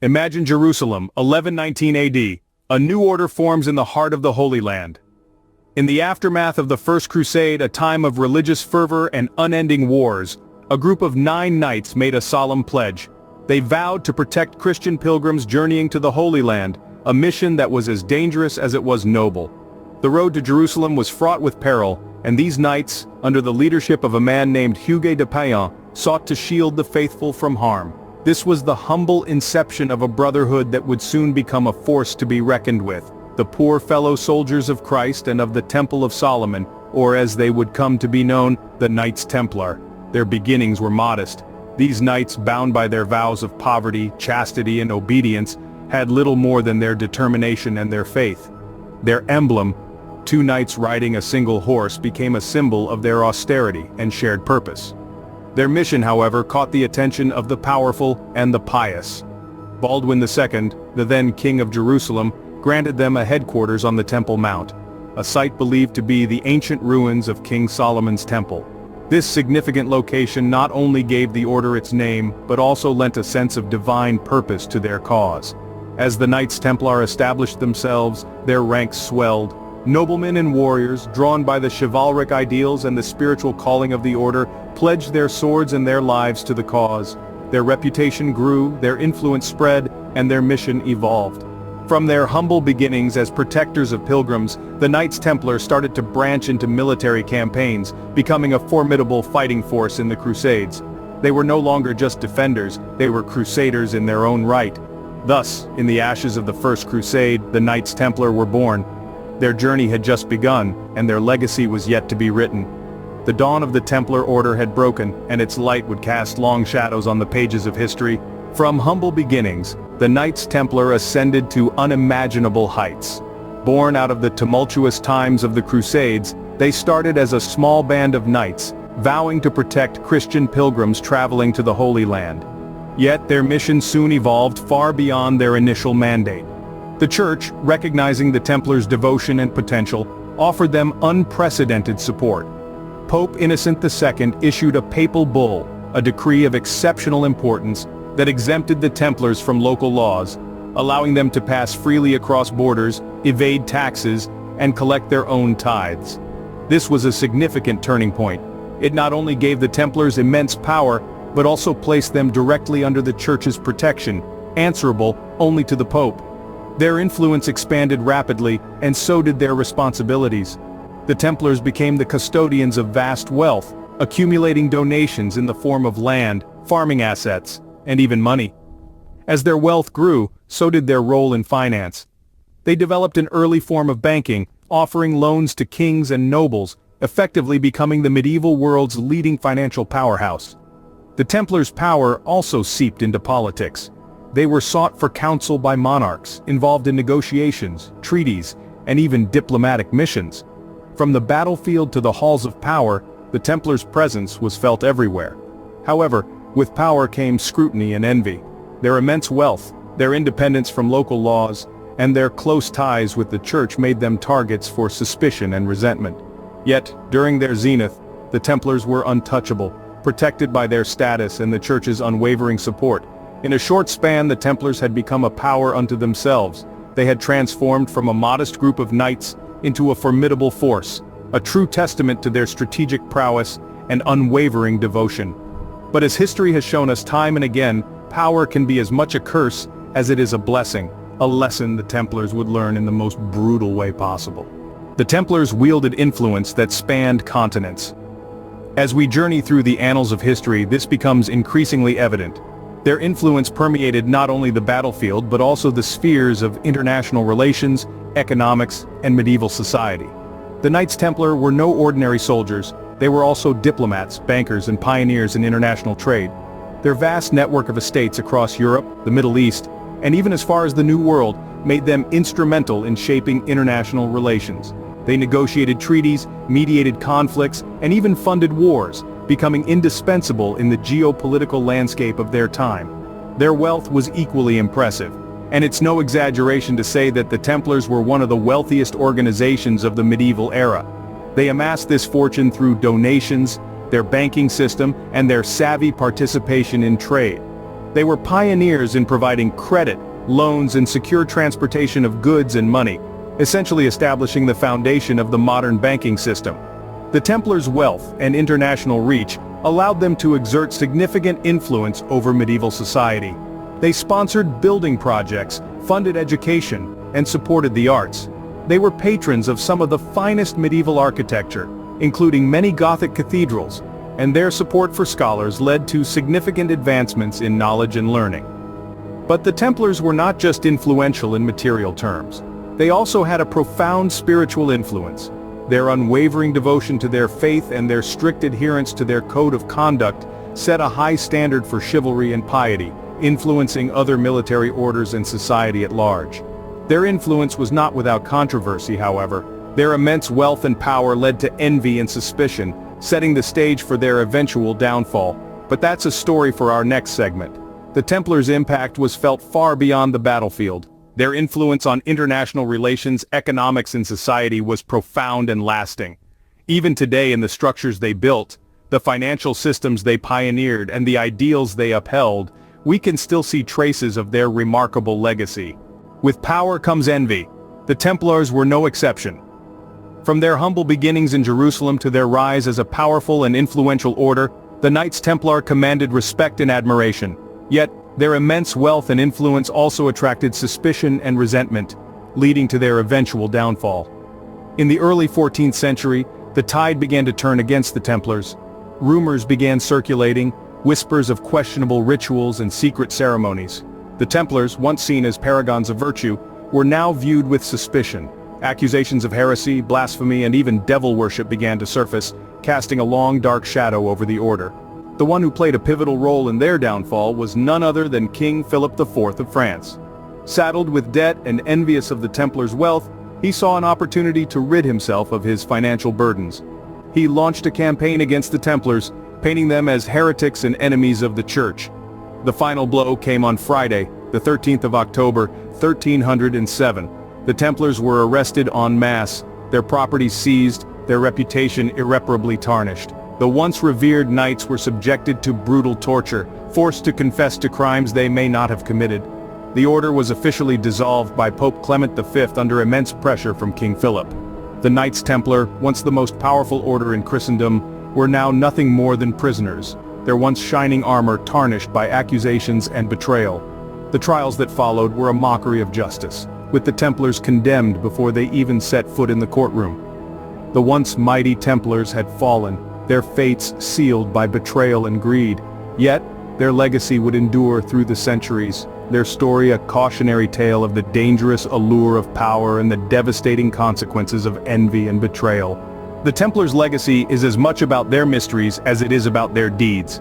Imagine Jerusalem, 1119 AD. A new order forms in the heart of the Holy Land. In the aftermath of the First Crusade, a time of religious fervor and unending wars, a group of 9 knights made a solemn pledge. They vowed to protect Christian pilgrims journeying to the Holy Land, a mission that was as dangerous as it was noble. The road to Jerusalem was fraught with peril, and these knights, under the leadership of a man named Hugues de Payan, sought to shield the faithful from harm. This was the humble inception of a brotherhood that would soon become a force to be reckoned with, the poor fellow soldiers of Christ and of the Temple of Solomon, or as they would come to be known, the Knights Templar. Their beginnings were modest. These knights, bound by their vows of poverty, chastity and obedience, had little more than their determination and their faith. Their emblem, 2 knights riding a single horse, became a symbol of their austerity and shared purpose. Their mission, however, caught the attention of the powerful and the pious. Baldwin II, the then King of Jerusalem, granted them a headquarters on the Temple Mount, a site believed to be the ancient ruins of King Solomon's temple. This significant location not only gave the order its name, but also lent a sense of divine purpose to their cause. As the Knights Templar established themselves, their ranks swelled. Noblemen and warriors, drawn by the chivalric ideals and the spiritual calling of the order, pledged their swords and their lives to the cause. Their reputation grew, their influence spread, and their mission evolved. From their humble beginnings as protectors of pilgrims, the Knights Templar started to branch into military campaigns, becoming a formidable fighting force in the Crusades. They were no longer just defenders, they were crusaders in their own right. Thus, in the ashes of the First Crusade, the Knights Templar were born. Their journey had just begun, and their legacy was yet to be written. The dawn of the Templar Order had broken, and its light would cast long shadows on the pages of history. From humble beginnings, the Knights Templar ascended to unimaginable heights. Born out of the tumultuous times of the Crusades, they started as a small band of knights, vowing to protect Christian pilgrims traveling to the Holy Land. Yet their mission soon evolved far beyond their initial mandate. The Church, recognizing the Templars' devotion and potential, offered them unprecedented support. Pope Innocent II issued a papal bull, a decree of exceptional importance, that exempted the Templars from local laws, allowing them to pass freely across borders, evade taxes, and collect their own tithes. This was a significant turning point. It not only gave the Templars immense power, but also placed them directly under the Church's protection, answerable only to the Pope. Their influence expanded rapidly, and so did their responsibilities. The Templars became the custodians of vast wealth, accumulating donations in the form of land, farming assets, and even money. As their wealth grew, so did their role in finance. They developed an early form of banking, offering loans to kings and nobles, effectively becoming the medieval world's leading financial powerhouse. The Templars' power also seeped into politics. They were sought for counsel by monarchs, involved in negotiations, treaties, and even diplomatic missions. From the battlefield to the halls of power, the Templars' presence was felt everywhere. However, with power came scrutiny and envy. Their immense wealth, their independence from local laws, and their close ties with the Church made them targets for suspicion and resentment. Yet, during their zenith, the Templars were untouchable, protected by their status and the Church's unwavering support. In a short span, the Templars had become a power unto themselves. They had transformed from a modest group of knights into a formidable force, a true testament to their strategic prowess and unwavering devotion. But as history has shown us time and again, power can be as much a curse as it is a blessing, a lesson the Templars would learn in the most brutal way possible. The Templars wielded influence that spanned continents. As we journey through the annals of history, this becomes increasingly evident. Their influence permeated not only the battlefield but also the spheres of international relations, economics, and medieval society. The Knights Templar were no ordinary soldiers. They were also diplomats, bankers, and pioneers in international trade. Their vast network of estates across Europe, the Middle East, and even as far as the New World, made them instrumental in shaping international relations. They negotiated treaties, mediated conflicts, and even funded wars, becoming indispensable in the geopolitical landscape of their time. Their wealth was equally impressive, and it's no exaggeration to say that the Templars were one of the wealthiest organizations of the medieval era. They amassed this fortune through donations, their banking system, and their savvy participation in trade. They were pioneers in providing credit, loans and secure transportation of goods and money, essentially establishing the foundation of the modern banking system. The Templars' wealth and international reach allowed them to exert significant influence over medieval society. They sponsored building projects, funded education, and supported the arts. They were patrons of some of the finest medieval architecture, including many Gothic cathedrals, and their support for scholars led to significant advancements in knowledge and learning. But the Templars were not just influential in material terms. They also had a profound spiritual influence. Their unwavering devotion to their faith and their strict adherence to their code of conduct set a high standard for chivalry and piety, influencing other military orders and society at large. Their influence was not without controversy, however. Their immense wealth and power led to envy and suspicion, setting the stage for their eventual downfall. But that's a story for our next segment. The Templars' impact was felt far beyond the battlefield. Their influence on international relations, economics and society was profound and lasting. Even today in the structures they built, the financial systems they pioneered and the ideals they upheld, we can still see traces of their remarkable legacy. With power comes envy. The Templars were no exception. From their humble beginnings in Jerusalem to their rise as a powerful and influential order, the Knights Templar commanded respect and admiration. Yet, their immense wealth and influence also attracted suspicion and resentment, leading to their eventual downfall. In the early 14th century, the tide began to turn against the Templars. Rumors began circulating, whispers of questionable rituals and secret ceremonies. The Templars, once seen as paragons of virtue, were now viewed with suspicion. Accusations of heresy, blasphemy and even devil worship began to surface, casting a long dark shadow over the order. The one who played a pivotal role in their downfall was none other than King Philip IV of France. Saddled with debt and envious of the Templars' wealth, he saw an opportunity to rid himself of his financial burdens. He launched a campaign against the Templars, painting them as heretics and enemies of the Church. The final blow came on Friday, the 13th of October, 1307. The Templars were arrested en masse, their property seized, their reputation irreparably tarnished. The once revered knights were subjected to brutal torture, forced to confess to crimes they may not have committed. The order was officially dissolved by Pope Clement V under immense pressure from King Philip. The Knights Templar, once the most powerful order in Christendom, were now nothing more than prisoners, their once shining armor tarnished by accusations and betrayal. The trials that followed were a mockery of justice, with the Templars condemned before they even set foot in the courtroom. The once mighty Templars had fallen, their fates sealed by betrayal and greed. Yet, their legacy would endure through the centuries, their story a cautionary tale of the dangerous allure of power and the devastating consequences of envy and betrayal. The Templars' legacy is as much about their mysteries as it is about their deeds.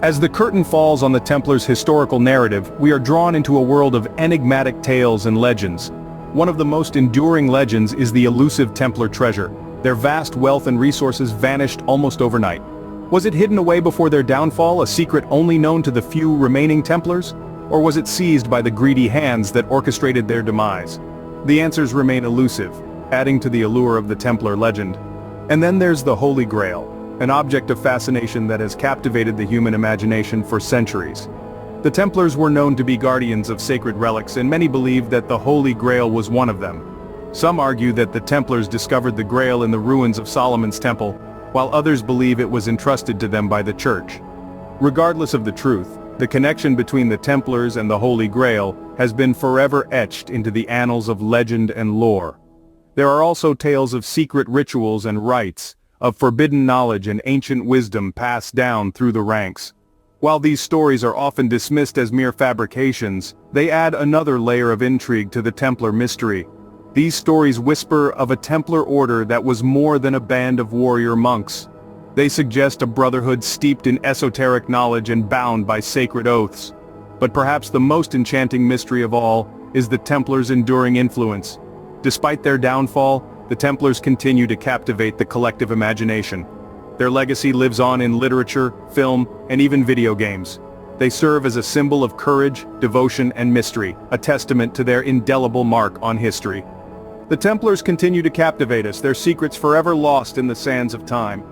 As the curtain falls on the Templars' historical narrative, we are drawn into a world of enigmatic tales and legends. One of the most enduring legends is the elusive Templar treasure. Their vast wealth and resources vanished almost overnight. Was it hidden away before their downfall, a secret only known to the few remaining Templars? Or was it seized by the greedy hands that orchestrated their demise? The answers remain elusive, adding to the allure of the Templar legend. And then there's the Holy Grail, an object of fascination that has captivated the human imagination for centuries. The Templars were known to be guardians of sacred relics, and many believed that the Holy Grail was one of them. Some argue that the Templars discovered the Grail in the ruins of Solomon's Temple, while others believe it was entrusted to them by the Church. Regardless of the truth, the connection between the Templars and the Holy Grail has been forever etched into the annals of legend and lore. There are also tales of secret rituals and rites, of forbidden knowledge and ancient wisdom passed down through the ranks. While these stories are often dismissed as mere fabrications, they add another layer of intrigue to the Templar mystery. These stories whisper of a Templar order that was more than a band of warrior monks. They suggest a brotherhood steeped in esoteric knowledge and bound by sacred oaths. But perhaps the most enchanting mystery of all is the Templars' enduring influence. Despite their downfall, the Templars continue to captivate the collective imagination. Their legacy lives on in literature, film, and even video games. They serve as a symbol of courage, devotion, and mystery, a testament to their indelible mark on history. The Templars continue to captivate us, their secrets forever lost in the sands of time.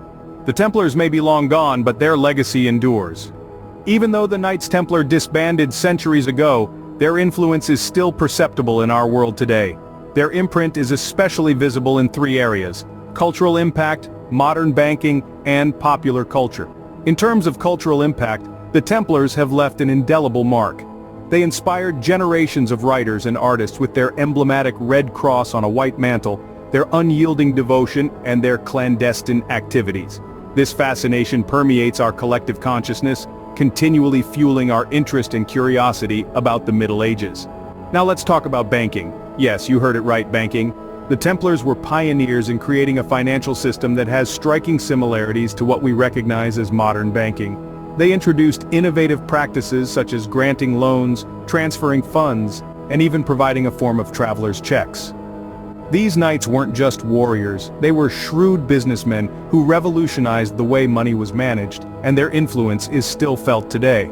The Templars may be long gone, but their legacy endures. Even though the Knights Templar disbanded centuries ago, their influence is still perceptible in our world today. Their imprint is especially visible in three areas: cultural impact, modern banking, and popular culture. In terms of cultural impact, the Templars have left an indelible mark. They inspired generations of writers and artists with their emblematic red cross on a white mantle, their unyielding devotion, and their clandestine activities. This fascination permeates our collective consciousness, continually fueling our interest and curiosity about the Middle Ages. Now let's talk about banking. Yes, you heard it right, banking. The Templars were pioneers in creating a financial system that has striking similarities to what we recognize as modern banking. They introduced innovative practices such as granting loans, transferring funds, and even providing a form of traveler's checks. These knights weren't just warriors, they were shrewd businessmen who revolutionized the way money was managed, and their influence is still felt today.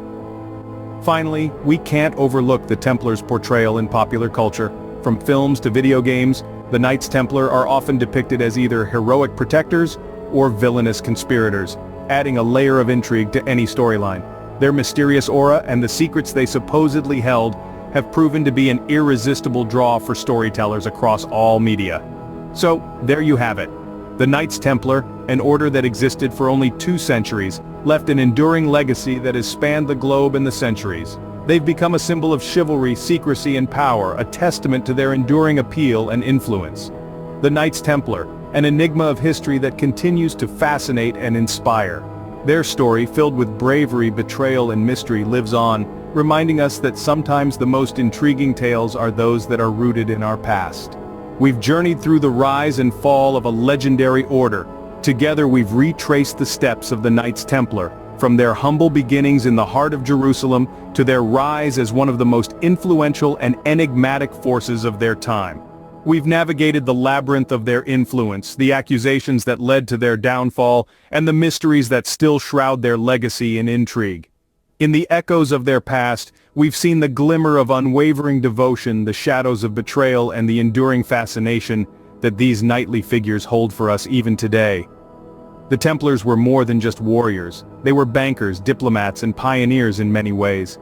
Finally, we can't overlook the Templars' portrayal in popular culture. From films to video games, the Knights Templar are often depicted as either heroic protectors or villainous conspirators, adding a layer of intrigue to any storyline. Their mysterious aura and the secrets they supposedly held have proven to be an irresistible draw for storytellers across all media. So, there you have it. The Knights Templar, an order that existed for only 2 centuries, left an enduring legacy that has spanned the globe in the centuries. They've become a symbol of chivalry, secrecy, and power, a testament to their enduring appeal and influence. The Knights Templar, an enigma of history that continues to fascinate and inspire. Their story, filled with bravery, betrayal, and mystery, lives on, reminding us that sometimes the most intriguing tales are those that are rooted in our past. We've journeyed through the rise and fall of a legendary order. Together we've retraced the steps of the Knights Templar, from their humble beginnings in the heart of Jerusalem to their rise as one of the most influential and enigmatic forces of their time. We've navigated the labyrinth of their influence, the accusations that led to their downfall, and the mysteries that still shroud their legacy in intrigue. In the echoes of their past, we've seen the glimmer of unwavering devotion, the shadows of betrayal, and the enduring fascination that these knightly figures hold for us even today. The Templars were more than just warriors. They were bankers, diplomats, and pioneers in many ways.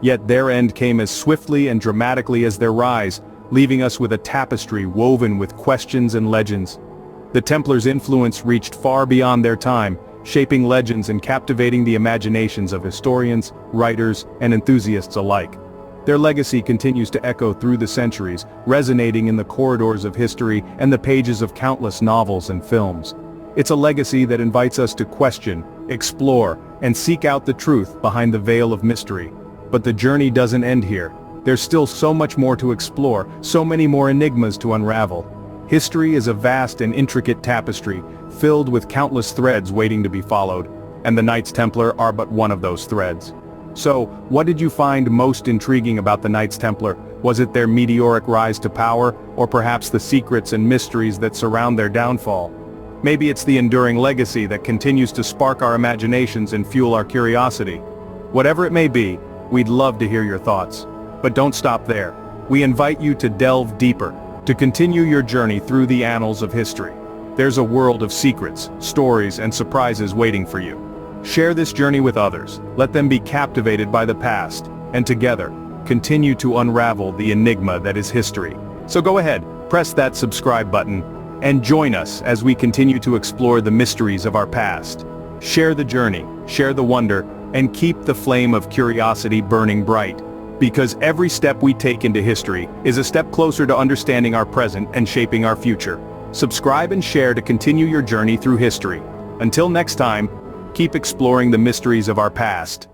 Yet their end came as swiftly and dramatically as their rise, leaving us with a tapestry woven with questions and legends. The Templars' influence reached far beyond their time, shaping legends and captivating the imaginations of historians, writers, and enthusiasts alike. Their legacy continues to echo through the centuries, resonating in the corridors of history and the pages of countless novels and films. It's a legacy that invites us to question, explore, and seek out the truth behind the veil of mystery. But the journey doesn't end here. There's still so much more to explore, so many more enigmas to unravel. History is a vast and intricate tapestry, filled with countless threads waiting to be followed, and the Knights Templar are but one of those threads. So, what did you find most intriguing about the Knights Templar? Was it their meteoric rise to power, or perhaps the secrets and mysteries that surround their downfall? Maybe it's the enduring legacy that continues to spark our imaginations and fuel our curiosity. Whatever it may be, we'd love to hear your thoughts. But don't stop there. We invite you to delve deeper, to continue your journey through the annals of history. There's a world of secrets, stories, and surprises waiting for you. Share this journey with others, let them be captivated by the past, and together, continue to unravel the enigma that is history. So go ahead, press that subscribe button, and join us as we continue to explore the mysteries of our past. Share the journey, share the wonder, and keep the flame of curiosity burning bright. Because every step we take into history is a step closer to understanding our present and shaping our future. Subscribe and share to continue your journey through history. Until next time, keep exploring the mysteries of our past.